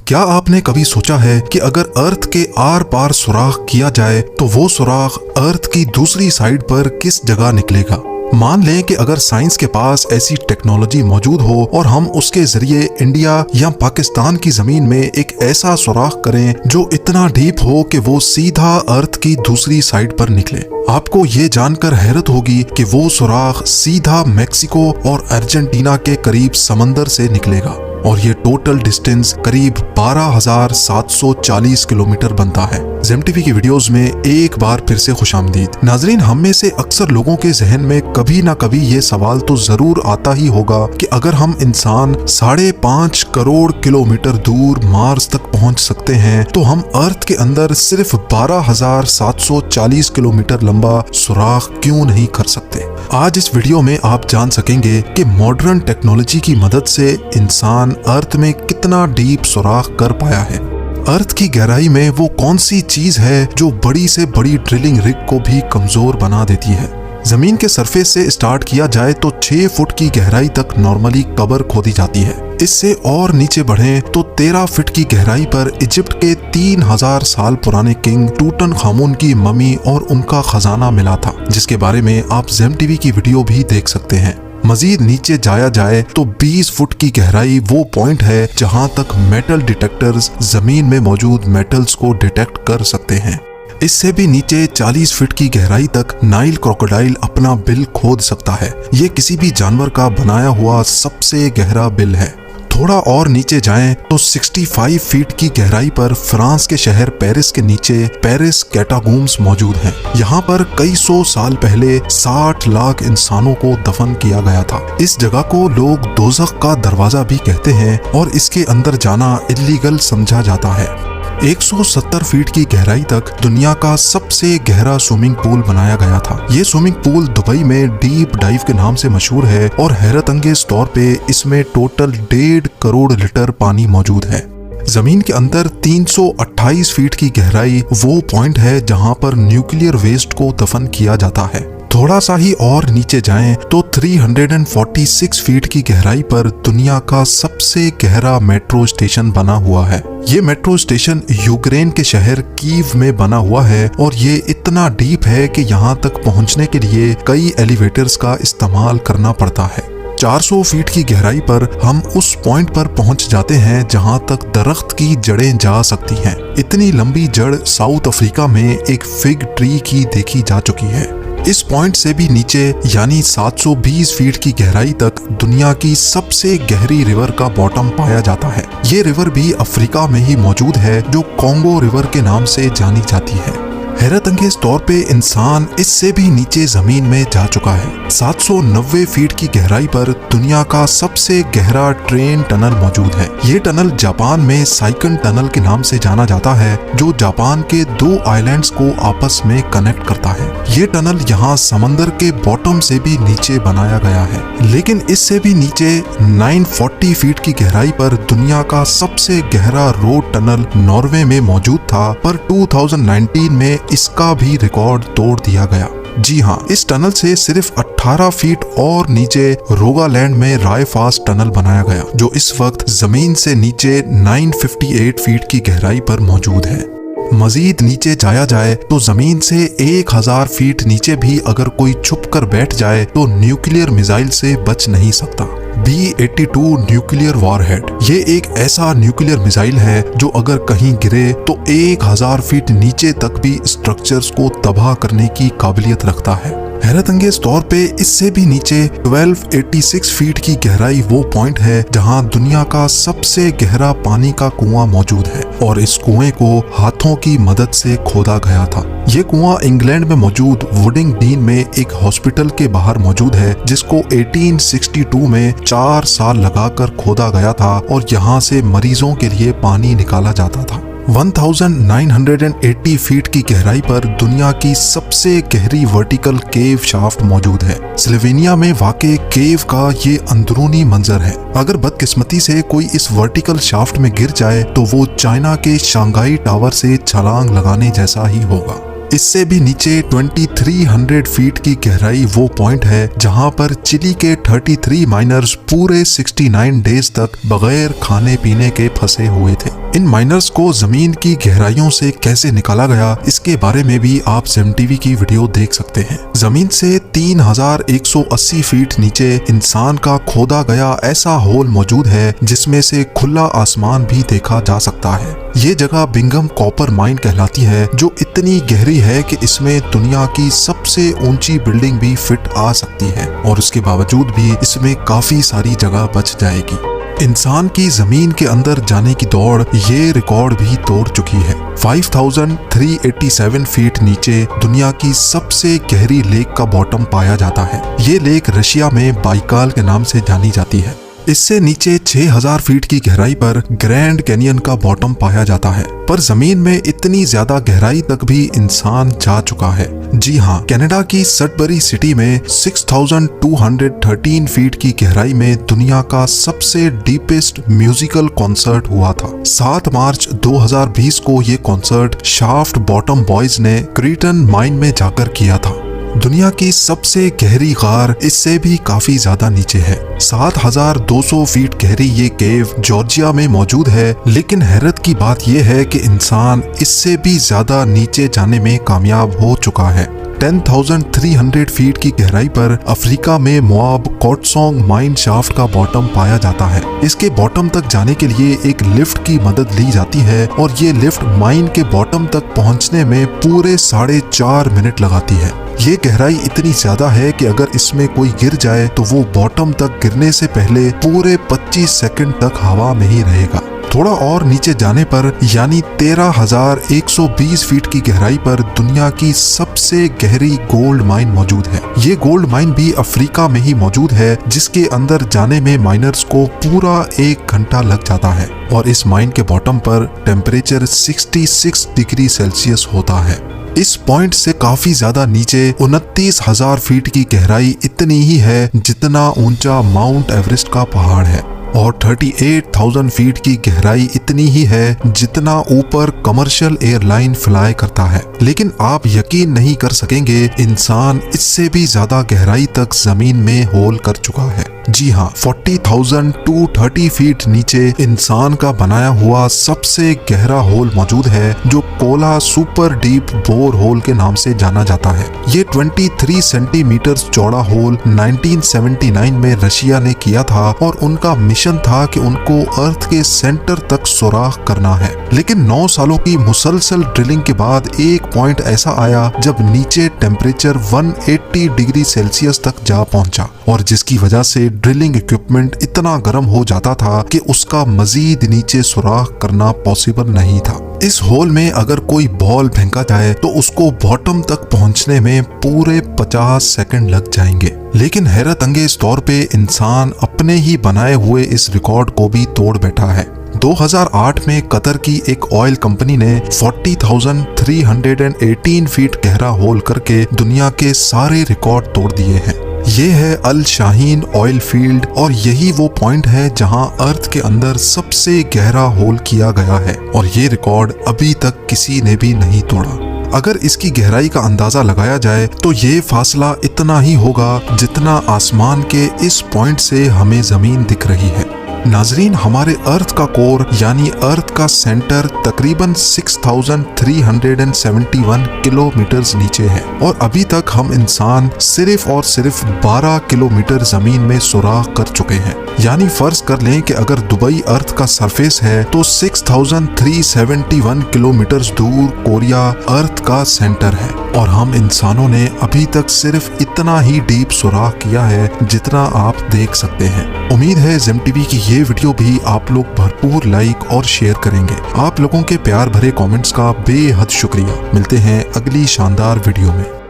क्या आपने कभी सोचा है कि अगर अर्थ के आर पार सुराख किया जाए तो वो सुराख अर्थ की दूसरी साइड पर किस जगह निकलेगा? मान लें कि अगर साइंस के पास ऐसी टेक्नोलॉजी मौजूद हो और हम उसके जरिए इंडिया या पाकिस्तान की जमीन में एक ऐसा सुराख करें जो इतना डीप हो कि वो सीधा अर्थ की दूसरी साइड पर निकले। आपको ये जानकर हैरत होगी कि वो सुराख सीधा मैक्सिको और अर्जेंटीना के करीब समंदर से निकलेगा और ये टोटल डिस्टेंस करीब 12,740 किलोमीटर बनता है। जेम टीवी की वीडियोस में एक बार फिर से खुशामदीद। नाजरीन, हम में से अक्सर लोगों के जहन में कभी ना कभी ये सवाल तो जरूर आता ही होगा कि अगर हम इंसान 5.5 करोड़ किलोमीटर दूर मार्स तक पहुंच सकते हैं तो हम अर्थ के अंदर सिर्फ 12,740 किलोमीटर लंबा सुराख क्यों नहीं कर सकते? आज इस वीडियो में आप जान सकेंगे कि मॉडर्न टेक्नोलॉजी की मदद से इंसान अर्थ में कितना डीप सुराख कर पाया है। अर्थ की गहराई में वो कौन सी चीज है जो बड़ी से बड़ी ड्रिलिंग रिग को भी कमजोर बना देती है? जमीन के सरफेस से स्टार्ट किया जाए तो 6 फुट की गहराई तक नॉर्मली कबर खोदी जाती है। इससे और नीचे बढ़ें तो 13 फीट की गहराई पर इजिप्ट के 3000 साल पुराने किंग टूटनखामुन की मम्मी और उनका खजाना मिला था, जिसके बारे में आप जेम टीवी की वीडियो भी देख सकते हैं। मजीद नीचे जाया जाए तो 20 फुट की गहराई वो पॉइंट है जहां तक मेटल डिटेक्टर्स जमीन में मौजूद मेटल्स को डिटेक्ट कर सकते हैं। इससे भी नीचे 40 फीट की गहराई तक नाइल क्रोकोडाइल अपना बिल खोद सकता है। ये किसी भी जानवर का बनाया हुआ सबसे गहरा बिल है। थोड़ा और नीचे जाएं तो 65 फीट की गहराई पर फ्रांस के शहर पेरिस के नीचे पेरिस कैटाकॉम्ब्स मौजूद हैं। यहाँ पर कई सौ साल पहले 60 लाख इंसानों को दफन किया गया था। इस जगह को लोग दोज़ख का दरवाजा भी कहते हैं और इसके अंदर जाना इल्लीगल समझा जाता है। 170 फीट की गहराई तक दुनिया का सबसे गहरा स्विमिंग पूल बनाया गया था। ये स्विमिंग पूल दुबई में डीप डाइव के नाम से मशहूर है और हैरत अंगेज तौर पे इसमें टोटल 1.5 करोड़ लीटर पानी मौजूद है। जमीन के अंदर 328 फीट की गहराई वो पॉइंट है जहां पर न्यूक्लियर वेस्ट को दफन किया जाता है। थोड़ा सा ही और नीचे जाएं तो 346 फीट की गहराई पर दुनिया का सबसे गहरा मेट्रो स्टेशन बना हुआ है। ये मेट्रो स्टेशन यूक्रेन के शहर कीव में बना हुआ है और ये इतना डीप है कि यहाँ तक पहुँचने के लिए कई एलिवेटर्स का इस्तेमाल करना पड़ता है। 400 फीट की गहराई पर हम उस पॉइंट पर पहुंच जाते हैं जहां तक दरख्त की जड़ें जा सकती हैं। इतनी लंबी जड़ साउथ अफ्रीका में एक फिग ट्री की देखी जा चुकी है। इस पॉइंट से भी नीचे यानी 720 फीट की गहराई तक दुनिया की सबसे गहरी रिवर का बॉटम पाया जाता है। ये रिवर भी अफ्रीका में ही मौजूद है जो कॉन्गो रिवर के नाम से जानी जाती है। हैरत अंगेज तौर पे इंसान इससे भी नीचे जमीन में जा चुका है। 790 फीट की गहराई पर दुनिया का सबसे गहरा ट्रेन टनल मौजूद है। ये टनल जापान में साइकन टनल के नाम से जाना जाता है जो जापान के 2 आइलैंड्स को आपस में कनेक्ट करता है। ये टनल यहाँ समंदर के बॉटम से भी नीचे बनाया गया है। लेकिन इससे भी नीचे 940 फीट की गहराई पर दुनिया का सबसे गहरा रोड टनल नॉर्वे में मौजूद था, पर 2019 में इसका भी रिकॉर्ड तोड़ दिया गया। जी हाँ, इस टनल से सिर्फ 18 फीट और नीचे रोगालैंड में रायफास्ट टनल बनाया गया जो इस वक्त जमीन से नीचे 958 फीट की गहराई पर मौजूद है। मजीद नीचे जाया जाए तो जमीन से 1000 फीट नीचे भी अगर कोई छुप कर बैठ जाए तो न्यूक्लियर मिसाइल से बच नहीं सकता। B-82 न्यूक्लियर वॉरहेड ये एक ऐसा न्यूक्लियर मिसाइल है जो अगर कहीं गिरे तो 1000 फीट नीचे तक भी स्ट्रक्चर्स को तबाह करने की काबिलियत रखता है। हैरत अंगेज तौर पे इससे भी नीचे 1286 फीट की गहराई वो पॉइंट है जहां दुनिया का सबसे गहरा पानी का कुआं मौजूद है और इस कुएं को हाथों की मदद से खोदा गया था। ये कुआं इंग्लैंड में मौजूद वुडिंग डीन में एक हॉस्पिटल के बाहर मौजूद है जिसको 1862 में 4 साल लगाकर खोदा गया था और यहाँ से मरीजों के लिए पानी निकाला जाता था। 1980 फीट की गहराई पर दुनिया की सबसे गहरी वर्टिकल केव शाफ्ट मौजूद है। स्लोवेनिया में वाक़े केव का ये अंदरूनी मंजर है। अगर बदकिस्मती से कोई इस वर्टिकल शाफ्ट में गिर जाए तो वो चाइना के शंघाई टावर से छलांग लगाने जैसा ही होगा। इससे भी नीचे 2300 फीट की गहराई वो पॉइंट है जहां पर चिली के 33 माइनर्स पूरे 69 डेज तक बगैर खाने पीने के फंसे हुए थे। इन माइनर्स को जमीन की गहराइयों से कैसे निकाला गया, इसके बारे में भी आप जेम टीवी की वीडियो देख सकते हैं। जमीन से 3180 फीट नीचे इंसान का खोदा गया ऐसा होल मौजूद है जिसमें से खुला आसमान भी देखा जा सकता है। ये जगह बिंघम कॉपर माइन कहलाती है, जो इतनी गहरी है कि इसमें दुनिया की सबसे ऊंची बिल्डिंग भी फिट आ सकती है और उसके बावजूद भी इसमें काफी सारी जगह बच जाएगी। इंसान की जमीन के अंदर जाने की दौड़ ये रिकॉर्ड भी तोड़ चुकी है। 5387 फीट नीचे दुनिया की सबसे गहरी लेक का बॉटम पाया जाता है। ये लेक रशिया में बाइकाल के नाम से जानी जाती है। इससे नीचे 6000 फीट की गहराई पर ग्रैंड कैनियन का बॉटम पाया जाता है, पर जमीन में इतनी ज्यादा गहराई तक भी इंसान जा चुका है। जी हाँ, कनाडा की सडबरी सिटी में 6213 फीट की गहराई में दुनिया का सबसे डीपेस्ट म्यूजिकल कॉन्सर्ट हुआ था। 7 मार्च 2020 को ये कॉन्सर्ट शाफ्ट बॉटम बॉयज ने क्रीटन माइन में जाकर किया था। दुनिया की सबसे गहरी गार इससे भी काफी ज्यादा नीचे है। 7200 फीट गहरी ये केव जॉर्जिया में मौजूद है, लेकिन हैरत की बात यह है कि इंसान इससे भी ज्यादा नीचे जाने में कामयाब हो चुका है। 10,300 फीट की गहराई पर अफ्रीका में मोआब कोटसोंग माइन शाफ्ट का बॉटम पाया जाता है। इसके बॉटम तक जाने के लिए एक लिफ्ट की मदद ली जाती है और ये लिफ्ट माइन के बॉटम तक पहुंचने में पूरे 4.5 मिनट लगाती है। ये गहराई इतनी ज्यादा है कि अगर इसमें कोई गिर जाए तो वो बॉटम तक गिरने से पहले पूरे 25 सेकंड तक हवा में ही रहेगा। थोड़ा और नीचे जाने पर यानी 13,120 फीट की गहराई पर दुनिया की सबसे गहरी गोल्ड माइन मौजूद है। ये गोल्ड माइन भी अफ्रीका में ही मौजूद है, जिसके अंदर जाने में माइनर्स को पूरा 1 घंटा लग जाता है और इस माइन के बॉटम पर टेम्परेचर 66 डिग्री सेल्सियस होता है। इस पॉइंट से काफी ज्यादा नीचे 29,000 फीट की गहराई इतनी ही है जितना ऊंचा माउंट एवरेस्ट का पहाड़ है और 38,000 फीट की गहराई इतनी ही है जितना ऊपर कमर्शियल एयरलाइन फ्लाई करता है। लेकिन आप यकीन नहीं कर सकेंगे, इंसान इससे भी ज्यादा गहराई तक जमीन में होल कर चुका है। जी हाँ, 40,230 फीट नीचे इंसान का बनाया हुआ सबसे गहरा होल मौजूद है, जो Kola super deep bore hole के नाम से जाना जाता है। ये 23 सेंटीमीटर चौड़ा होल 1979 में रशिया ने किया था और उनका मिशन था कि उनको अर्थ के सेंटर तक सुराख करना है। लेकिन 9 सालों की मुसलसल ड्रिलिंग के बाद एक पॉइंट ऐसा आया जब नीचे टेम्परेचर 180 डिग्री सेल्सियस तक जा पहुंचा और जिसकी वजह से ड्रिलिंग इक्विपमेंट इतना गर्म हो जाता था कि उसका मजीद नीचे सुराख करना पॉसिबल नहीं था। इस होल में अगर कोई बॉल फेंका जाए तो उसको बॉटम तक पहुंचने में पूरे 50 सेकंड लग जाएंगे। लेकिन हैरत अंगेज तौर पे इंसान अपने ही बनाए हुए इस रिकॉर्ड को भी तोड़ बैठा है। 2008 में कतर की एक ऑयल कंपनी ने 40,318 फीट गहरा होल करके दुनिया के सारे रिकॉर्ड तोड़ दिए हैं। ये है अल शाहीन ऑयल फील्ड और यही वो पॉइंट है जहां अर्थ के अंदर सबसे गहरा होल किया गया है और ये रिकॉर्ड अभी तक किसी ने भी नहीं तोड़ा। अगर इसकी गहराई का अंदाजा लगाया जाए तो ये फासला इतना ही होगा जितना आसमान के इस पॉइंट से हमें जमीन दिख रही है। नाजरीन, हमारे अर्थ का कोर यानी अर्थ का सेंटर तकरीबन 6,371 किलोमीटर नीचे है और अभी तक हम इंसान सिर्फ और सिर्फ 12 किलोमीटर जमीन में सुराख कर चुके हैं। यानी फर्ज कर लें कि अगर दुबई अर्थ का सरफेस है तो 6,371 किलोमीटर दूर कोरिया अर्थ का सेंटर है और हम इंसानों ने अभी तक सिर्फ इतना ही डीप सुराख किया है जितना आप देख सकते हैं। उम्मीद है जेम टीवी की ये वीडियो भी आप लोग भरपूर लाइक और शेयर करेंगे। आप लोगों के प्यार भरे कमेंट्स का बेहद शुक्रिया। मिलते हैं अगली शानदार वीडियो में।